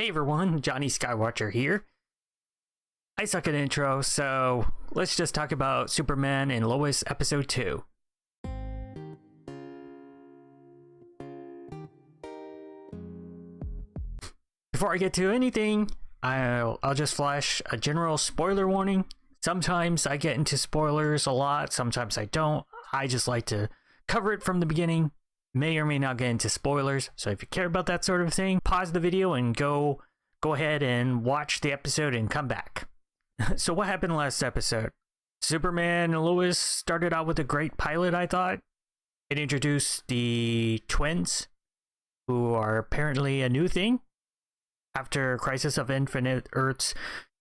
Hey everyone, Jonny Skywatcher here. I suck at intro, so let's just talk about Superman and Lois episode 2. Before I get to anything, I'll just flash a general spoiler warning. Sometimes I get into spoilers a lot, sometimes I don't. I just like to cover it from the beginning. May or may not get into spoilers, so if you care about that sort of thing, pause the video and go ahead and watch the episode and come back. So what happened last episode? Superman and Lois started out with a great pilot, I thought. It introduced the twins, who are apparently a new thing. After Crisis of Infinite Earths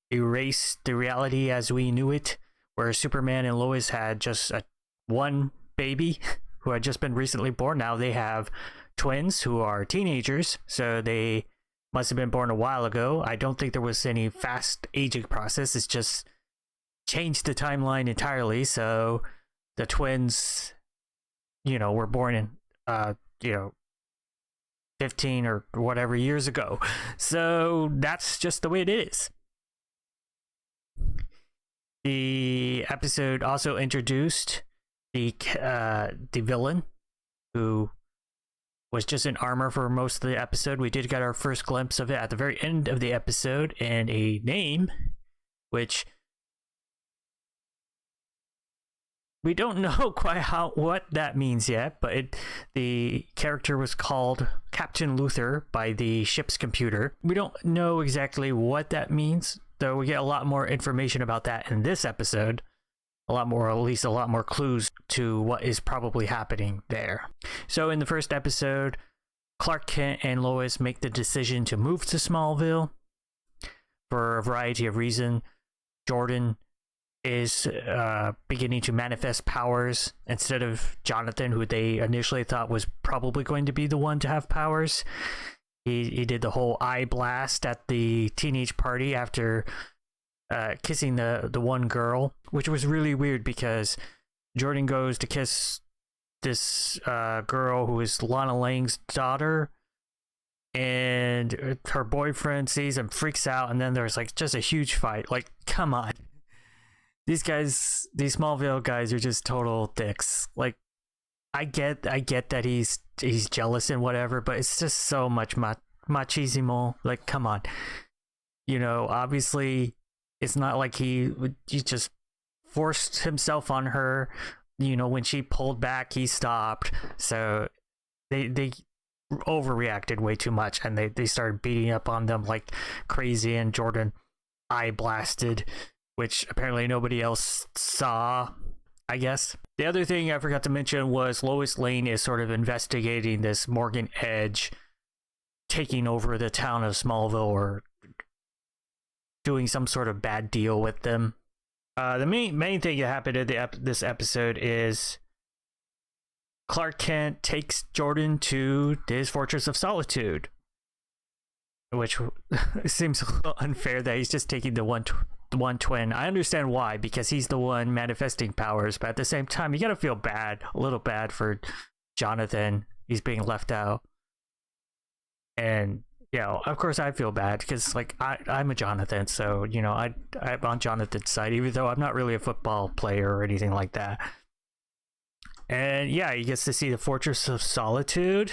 erased the reality as we knew it, where Superman and Lois had just one baby who had just been recently born. Now they have twins who are teenagers, so they must have been born a while ago. I don't think there was any fast aging process. It's just changed the timeline entirely. So the twins, were born in, 15 or whatever years ago. So that's just the way it is. The episode also introduced the villain, who was just in armor for most of the episode. We did get our first glimpse of it at the very end of the episode, and a name, which we don't know quite what that means yet, but the character was called Captain Luthor by the ship's computer. We don't know exactly what that means, though we get a lot more information about that in this episode. At least a lot more clues to what is probably happening there. So in the first episode, Clark Kent and Lois make the decision to move to Smallville for a variety of reasons. Jordan is beginning to manifest powers instead of Jonathan, who they initially thought was probably going to be the one to have powers. He did the whole eye blast at the teenage party after kissing the one girl, which was really weird because Jordan goes to kiss this girl who is Lois Lane's daughter, and her boyfriend sees him, freaks out, and then there's like just a huge fight. Like, come on. These Smallville guys are just total dicks. Like, I get that he's jealous and whatever, but it's just so much machismo. Like, come on. Obviously it's not like he just forced himself on her. When she pulled back, he stopped. So they overreacted way too much, and they started beating up on them like crazy, and Jordan eye blasted, which apparently nobody else saw, I guess. The other thing I forgot to mention was Lois Lane is sort of investigating this Morgan Edge taking over the town of Smallville, or doing some sort of bad deal with them. The main thing that happened in this episode is Clark Kent takes Jordan to his Fortress of Solitude, which seems a little unfair that he's just taking the one twin. I understand why, because he's the one manifesting powers, but at the same time, you gotta feel a little bad for Jonathan. He's being left out. And of course I feel bad because, like, I'm a Jonathan, so I'm on Jonathan's side, even though I'm not really a football player or anything like that. And he gets to see the Fortress of Solitude,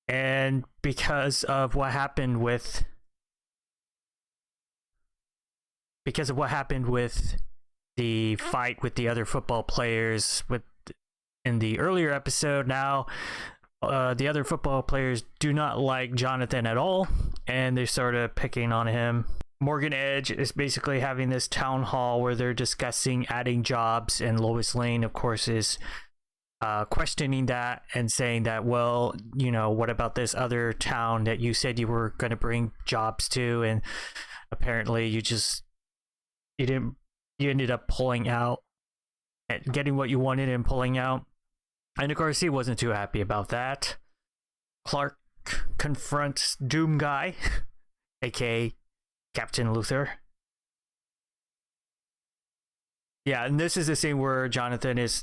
and because of what happened with the fight with the other football players in the earlier episode, now the other football players do not like Jonathan at all, and they're sort of picking on him. Morgan Edge is basically having this town hall where they're discussing adding jobs, and Lois Lane, of course, is questioning that and saying that, well, what about this other town that you said you were going to bring jobs to, and apparently you ended up pulling out, getting what you wanted and pulling out. And of course, he wasn't too happy about that. Clark confronts Doom Guy, aka Captain Luthor. Yeah, and this is the scene where Jonathan is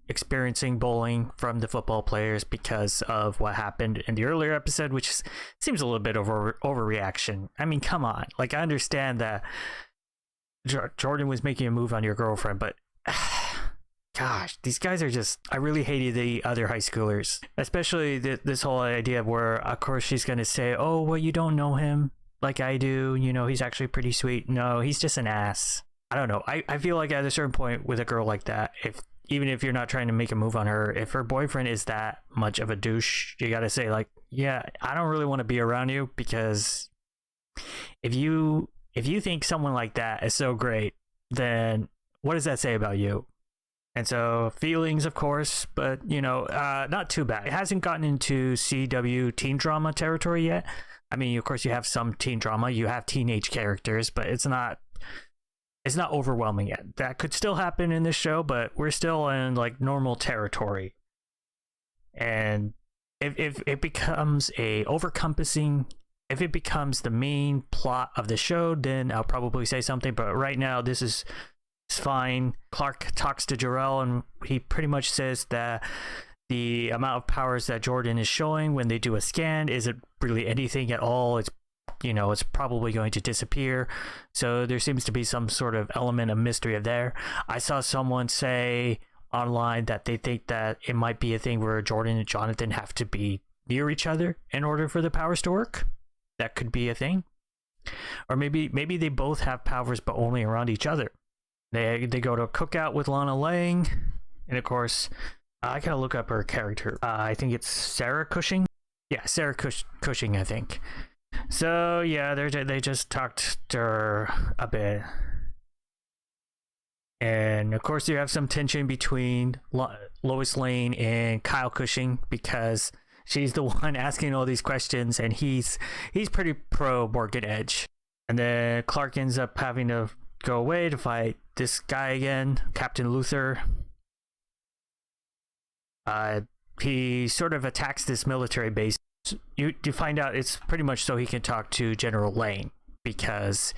experiencing bullying from the football players because of what happened in the earlier episode, which seems a little bit overreaction. I mean, come on. Like, I understand that Jordan was making a move on your girlfriend, but gosh, these guys are just, I really hated the other high schoolers, especially this whole idea where, of course, she's going to say, oh, well, you don't know him like I do. You know, he's actually pretty sweet. No, he's just an ass. I don't know. I feel like at a certain point with a girl like that, even if you're not trying to make a move on her, if her boyfriend is that much of a douche, you got to say, like, yeah, I don't really want to be around you, because if you think someone like that is so great, then what does that say about you? And so feelings, of course, but, you know, not too bad. It hasn't gotten into CW teen drama territory yet. I mean, of course, you have some teen drama. You have teenage characters, but it's not overwhelming yet. That could still happen in this show, but we're still in like normal territory. And if it becomes if it becomes the main plot of the show, then I'll probably say something. But right now, this is fine. Clark talks to Jor-El, and he pretty much says that the amount of powers that Jordan is showing when they do a scan isn't really anything at all. It's, you know, it's probably going to disappear. So there seems to be some sort of element of mystery there. I saw someone say online that they think that it might be a thing where Jordan and Jonathan have to be near each other in order for the powers to work. That could be a thing. Or maybe they both have powers but only around each other. They go to a cookout with Lana Lang, and of course, I gotta look up her character. I think it's Sarah Cushing. Yeah, Sarah Cushing, I think. So yeah, they just talked to her a bit, and of course you have some tension between Lois Lane and Kyle Cushing, because she's the one asking all these questions, and he's pretty pro Morgan Edge. And then Clark ends up having to go away to fight this guy again, Captain Luthor. He sort of attacks this military base. You find out it's pretty much so he can talk to General Lane, because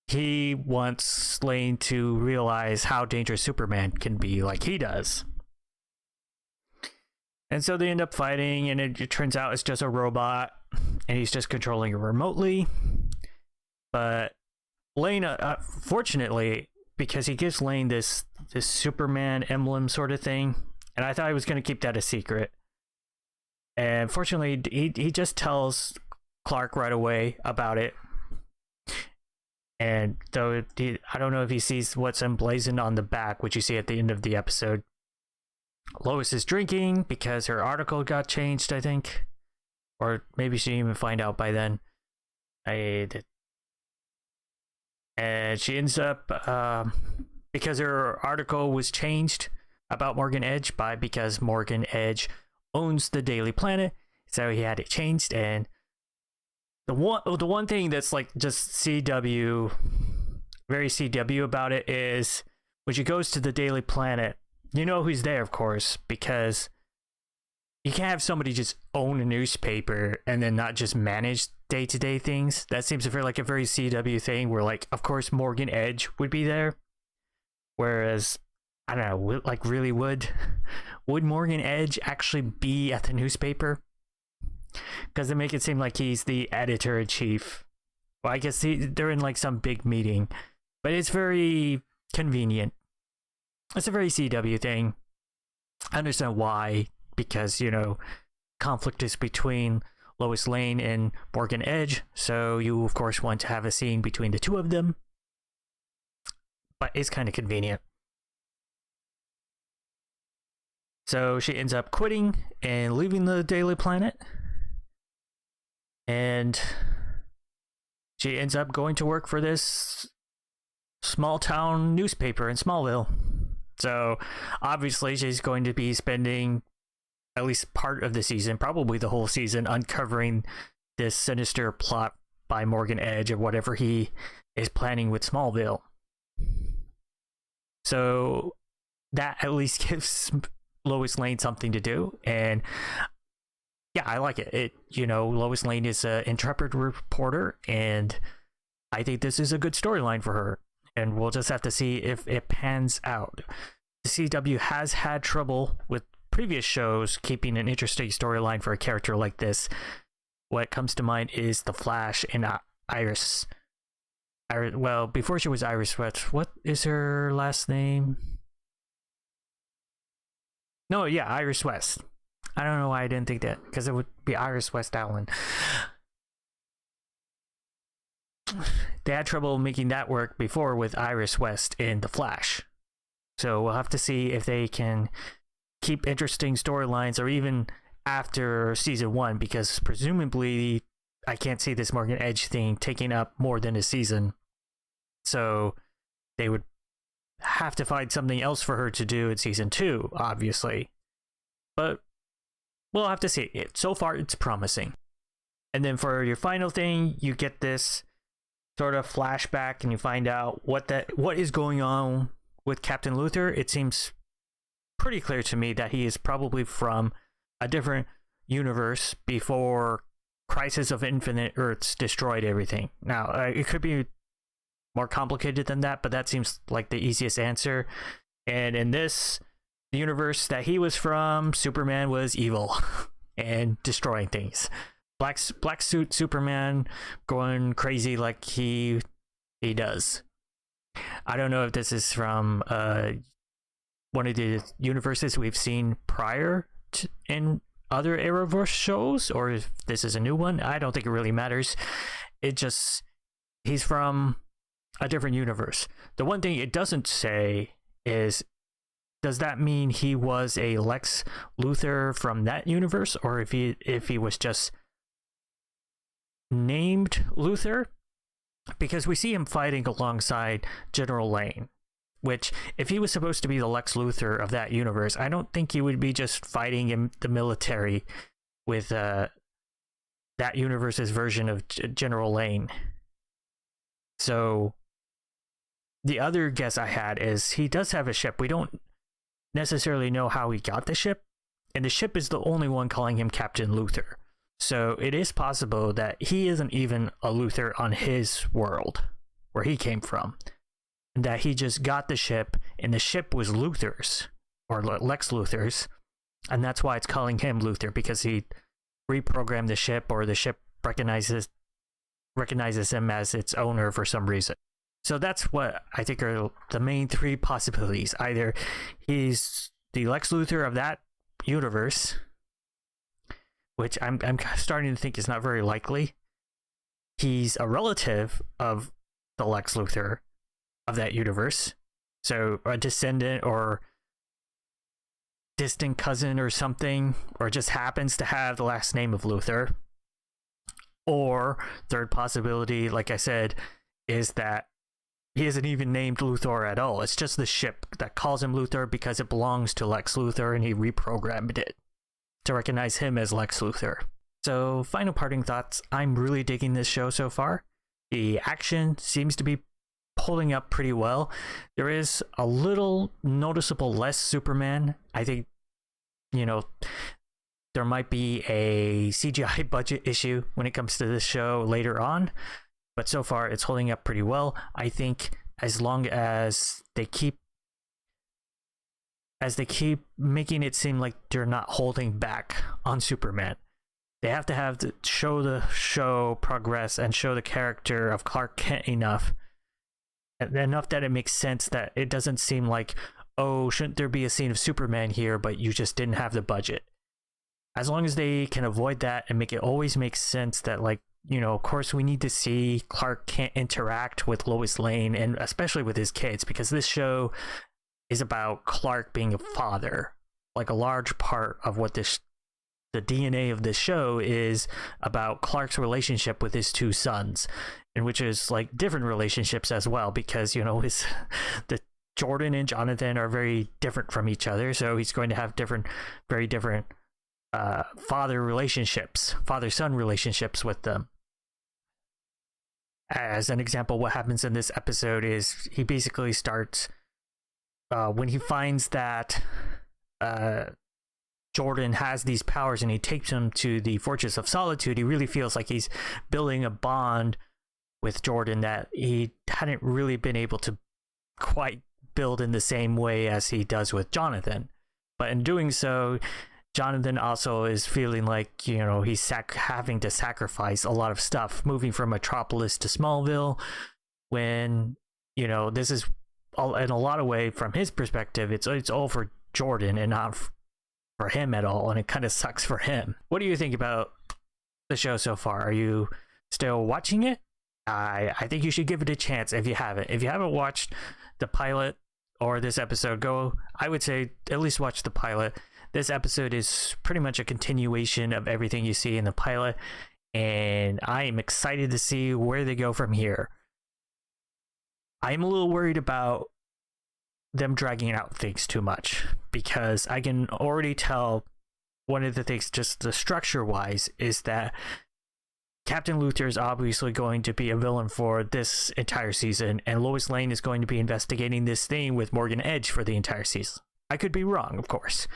he wants Lane to realize how dangerous Superman can be, like he does. And so they end up fighting, and it turns out it's just a robot, and he's just controlling it remotely. But Lane, fortunately, because he gives Lane this Superman emblem sort of thing, and I thought he was going to keep that a secret. And fortunately, he just tells Clark right away about it. And though I don't know if he sees what's emblazoned on the back, which you see at the end of the episode. Lois is drinking because her article got changed, I think. Or maybe she didn't even find out by then. And she ends up, because her article was changed about Morgan Edge because Morgan Edge owns the Daily Planet, so he had it changed. And the one thing that's like just CW, very CW about it is when she goes to the Daily Planet, you know who's there, of course, because you can't have somebody just own a newspaper and then not just manage day-to-day things. That seems to feel like a very CW thing where, like, of course, Morgan Edge would be there. Whereas, I don't know, like, really would Morgan Edge actually be at the newspaper? Because they make it seem like he's the editor-in-chief. Well, I guess they're in, like, some big meeting. But it's very convenient. It's a very CW thing. I understand why. Because, you know, conflict is between Lois Lane and Morgan Edge, so you of course want to have a scene between the two of them, but it's kind of convenient. So she ends up quitting and leaving the Daily Planet, and she ends up going to work for this small town newspaper in Smallville. So obviously she's going to be spending at least part of the season, probably the whole season, uncovering this sinister plot by Morgan Edge or whatever he is planning with Smallville. So that at least gives Lois Lane something to do. And yeah, I like it. You know, Lois Lane is an intrepid reporter, and I think this is a good storyline for her. And we'll just have to see if it pans out. the CW has had trouble with previous shows keeping an interesting storyline for a character like this. What comes to mind is The Flash and Iris. Well, before she was Iris West, what is her last name? No, yeah, Iris West. I don't know why I didn't think that, because it would be Iris West Allen. They had trouble making that work before with Iris West in The Flash. So we'll have to see if they can keep interesting storylines, or even after season 1, because presumably I can't see this Morgan Edge thing taking up more than a season. So they would have to find something else for her to do in season 2, obviously. But we'll have to see. So far, it's promising. And then for your final thing, you get this sort of flashback, and you find out what is going on with Captain Luthor. It seems pretty clear to me that he is probably from a different universe before Crisis of Infinite Earths destroyed everything. Now, it could be more complicated than that, but that seems like the easiest answer. And in this universe that he was from, Superman was evil and destroying things. Black suit Superman going crazy like he does. I don't know if this is from one of the universes we've seen prior to, in other Arrowverse shows, or if this is a new one. I don't think it really matters. He's from a different universe. The one thing it doesn't say is, does that mean he was a Lex Luthor from that universe, or if he was just named Luthor? Because we see him fighting alongside General Lane, which, if he was supposed to be the Lex Luthor of that universe, I don't think he would be just fighting in the military with that universe's version of General Lane. So the other guess I had is he does have a ship. We don't necessarily know how he got the ship, and the ship is the only one calling him Captain Luthor. So it is possible that he isn't even a Luthor on his world, where he came from, and that he just got the ship, and the ship was Luthor's, or Lex Luthor's, and that's why it's calling him Luthor, because he reprogrammed the ship, or the ship recognizes him as its owner for some reason. So that's what I think are the main 3 possibilities. Either he's the Lex Luthor of that universe, which I'm starting to think is not very likely. He's a relative of the Lex Luthor of that universe, so a descendant or distant cousin or something, or just happens to have the last name of Luthor. Or third possibility, like I said, is that he isn't even named Luthor at all. It's just the ship that calls him Luthor because it belongs to Lex Luthor, and he reprogrammed it to recognize him as Lex Luthor. So, final parting thoughts. I'm really digging this show so far. The action seems to be holding up pretty well. There is a little noticeable less Superman. I think, there might be a CGI budget issue when it comes to this show later on, but so far it's holding up pretty well. I think as long as they keep making it seem like they're not holding back on Superman, they have to show the show progress and show the character of Clark Kent enough that it makes sense, that it doesn't seem like, oh, shouldn't there be a scene of Superman here, but you just didn't have the budget. As long as they can avoid that and make it always make sense that, of course we need to see Clark Kent interact with Lois Lane, and especially with his kids, because this show is about Clark being a father. Like, a large part of what the DNA of this show is about Clark's relationship with his 2 sons, and which is like different relationships as well, because the Jordan and Jonathan are very different from each other, so he's going to have very different father-son relationships with them. As an example, what happens in this episode is he basically starts, when he finds that Jordan has these powers and he takes him to the Fortress of Solitude, he really feels like he's building a bond with Jordan that he hadn't really been able to quite build in the same way as he does with Jonathan. But in doing so, Jonathan also is feeling like, you know, he's having to sacrifice a lot of stuff, moving from Metropolis to Smallville, when, you know, this is in a lot of way, from his perspective, it's all for Jordan and not for him at all, and it kind of sucks for him. What do you think about the show so far? Are you still watching it? I think you should give it a chance if you haven't. If you haven't watched the pilot or this episode, I would say at least watch the pilot. This episode is pretty much a continuation of everything you see in the pilot, and I am excited to see where they go from here. I'm a little worried about them dragging out things too much, because I can already tell one of the things, just the structure wise, is that Captain Luthor is obviously going to be a villain for this entire season, and Lois Lane is going to be investigating this thing with Morgan Edge for the entire season. I could be wrong, of course,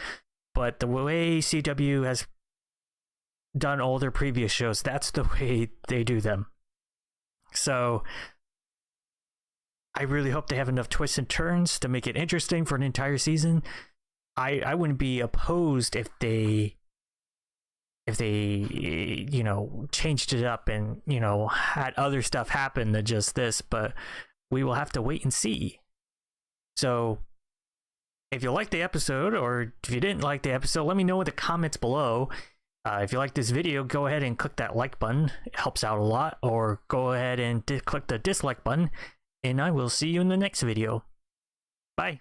but the way CW has done all their previous shows, that's the way they do them. So I really hope they have enough twists and turns to make it interesting for an entire season. I wouldn't be opposed if they you know, changed it up and, you know, had other stuff happen than just this, but we will have to wait and see. So if you liked the episode, or if you didn't like the episode, let me know in the comments below. If you like this video, go ahead and click that like button. It helps out a lot. Or go ahead and click the dislike button, and I will see you in the next video. Bye.